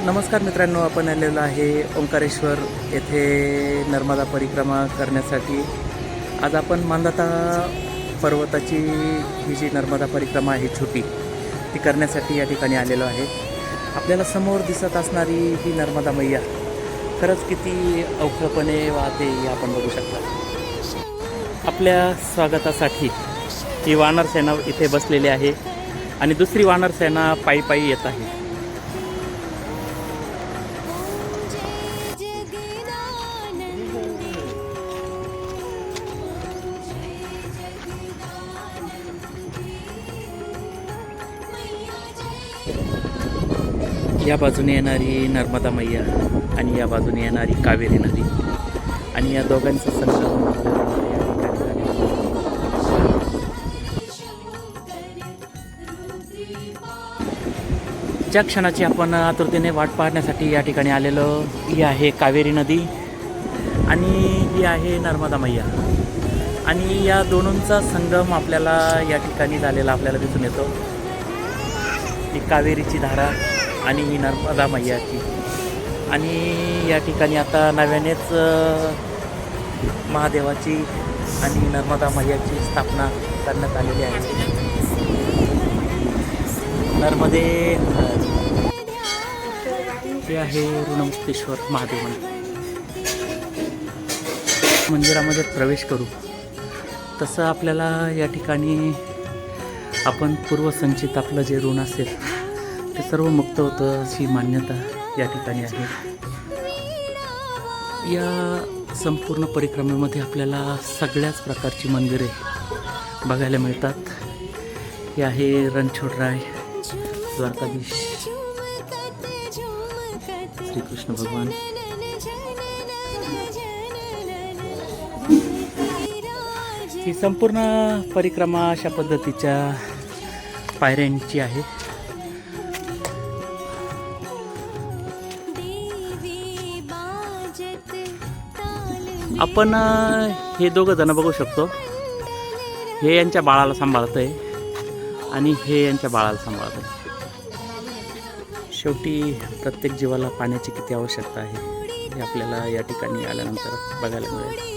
नमस्कार मित्रांनो, आपण आलेलो आहे ओंकारेश्वर येथे नर्मदा परिक्रमा करण्यासाठी। आज आपण मांधाता पर्वताची ही जी नर्मदा परिक्रमा आहे छोटी ती करण्यासाठी या ठिकाणी आलेलो आहे। आपल्याला समोर दिसत असणारी ही नर्मदा मैया खरंच किती अवखळपणे वाहते हे आपण बघू शकता। आपल्या स्वागतासाठी ही वानर सेना इथे बसलेली आहे आणि दुसरी वानर सेना पायी पायी येत आहे। या बाजूने येणारी नर्मदा मैया आणि या बाजूने येणारी कावेरी नदी आणि या दोघांचा संगम ज्या क्षणाची आपण आतुरतेने वाट पाहण्यासाठी या ठिकाणी आलेलो ही आहे कावेरी नदी आणि ही आहे नर्मदा मैया आणि या दोनोंचा संगम आपल्याला या ठिकाणी झालेला आपल्याला दिसून येतो। ही कावेरीची धारा आणि ही नर्मदा मैयाची आणि या ठिकाणी आता नव्यानेच महादेवाची आणि नर्मदा मैयाची स्थापना करण्यात आलेली आहे। नर्मदे हे आहे ऋणमुक्तेश्वर महादेव मंदिरामध्ये प्रवेश करू तसं आपल्याला या ठिकाणी आपण पूर्वसंचित आपलं जे ऋण असेल ते सर्व मुक्त होतं अशी मान्यता या ठिकाणी आहे। या संपूर्ण परिक्रमेमध्ये आपल्याला सगळ्याच प्रकारची मंदिरे बघायला मिळतात। हे आहे रणछोडराय, द्वारकाधीश, श्रीकृष्ण भगवान, ही संपूर्ण परिक्रमा अशा पद्धतीच्या पायऱ्यांची आहे। आपण हे दोघं जण बघू शकतो, हे यांच्या बाळाला सांभाळत आहे आणि हे यांच्या बाळाला सांभाळत आहे। शेवटी प्रत्येक जीवाला पाण्याची किती आवश्यकता आहे हे आपल्याला या ठिकाणी आल्यानंतर बघायला मिळेल।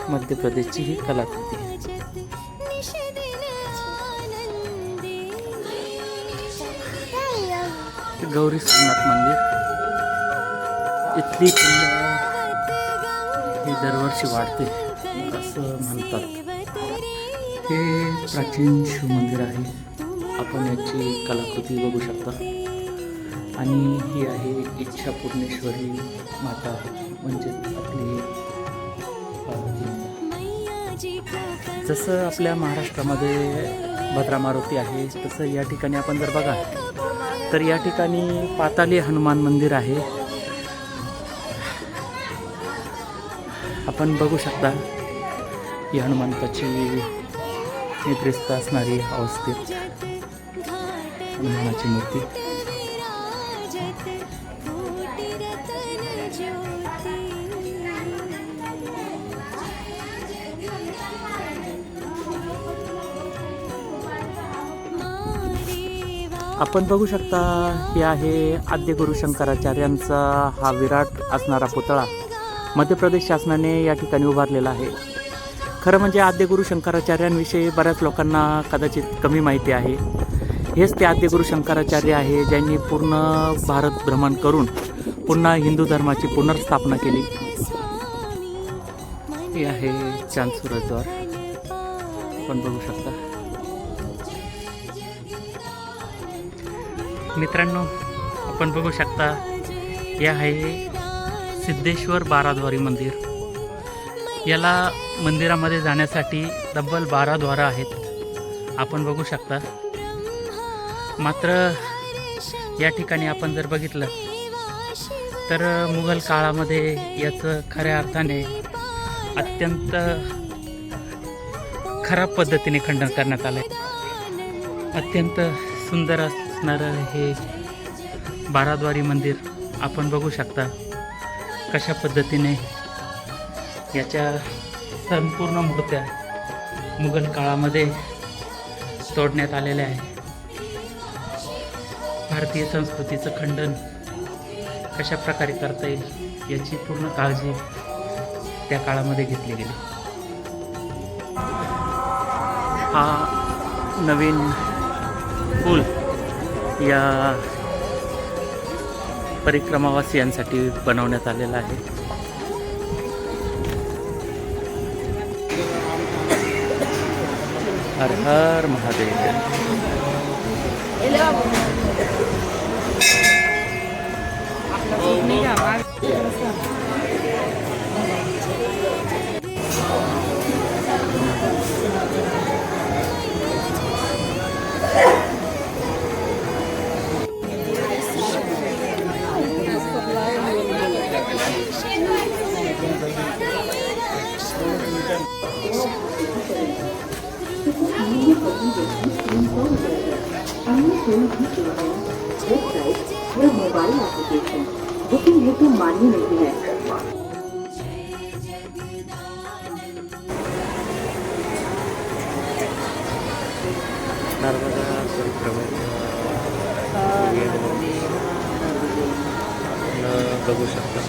मध्य प्रदेशची ही कलाकृती गौरी सोमनाथ मंदिर इथली ही दरवर्षी वाढते असं म्हणतात। हे प्राचीन शिवमंदिर आहे, आपण याची कलाकृती बघू शकता आणि ही आहे इच्छापूर्णेश्वरी माता म्हणजे आपली जसं आपल्या महाराष्ट्रामध्ये भद्रा मारुती आहे तसं या ठिकाणी आपण जर बघा तर या ठिकाणी पाताली हनुमान मंदिर आहे। आपण बघू शकता ही हनुमंताची निद्रिस्त असणारी अवस्थेत हनुमानाची मूर्ती। आपण बघू शकता हे आहे आद्यगुरु शंकराचार्यांचा हा विराट असणारा पुतळा मध्य प्रदेश शासनाने या ठिकाणी उभारलेला आहे। खरं म्हणजे आद्यगुरु शंकराचार्यांविषयी बऱ्याच लोकांना कदाचित कमी माहिती आहे। हेच ते आद्यगुरु शंकराचार्य आहे ज्यांनी पूर्ण भारत भ्रमण करून पुन्हा हिंदू धर्माची पुनर्स्थापना केली। हे आहे चांदसूरद्वार, आपण बघू शकता। मित्रांनो, आपण बघू शकता हे आहे सिद्धेश्वर बाराद्वारी मंदिर। याला मंदिरामध्ये जाण्यासाठी तब्बल 12 द्वारं आहेत, आपण बघू शकता। मात्र या ठिकाणी आपण जर बघितलं तर मुघल काळामध्ये याचं खऱ्या अर्थाने अत्यंत खराब पद्धतीने खंडन करण्यात आलं आहे। अत्यंत सुंदर असणारं हे बाराद्वारी मंदिर आपण बघू शकता कशा पद्धतीने याच्या संपूर्ण मूर्त्या मुघल काळामध्ये तोडण्यात आलेल्या आहे. भारतीय संस्कृतीचं खंडन कशा प्रकारे करता येईल याची पूर्ण काळजी त्या काळामध्ये घेतली गेली. हा नवीन पूल या परिक्रमावासियांसाठी बनवण्यात आलेला आहे. हर हर महादेव. वेबसाइट या मोबाइल एप्लीकेशन बुकिंग हेतु मान्य नहीं है. नर्मदा परिक्रमा बघू शकता.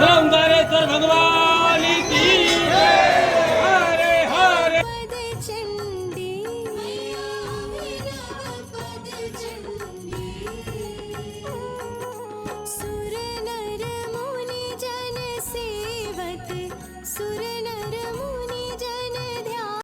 ओंकारेश्वर भगवान की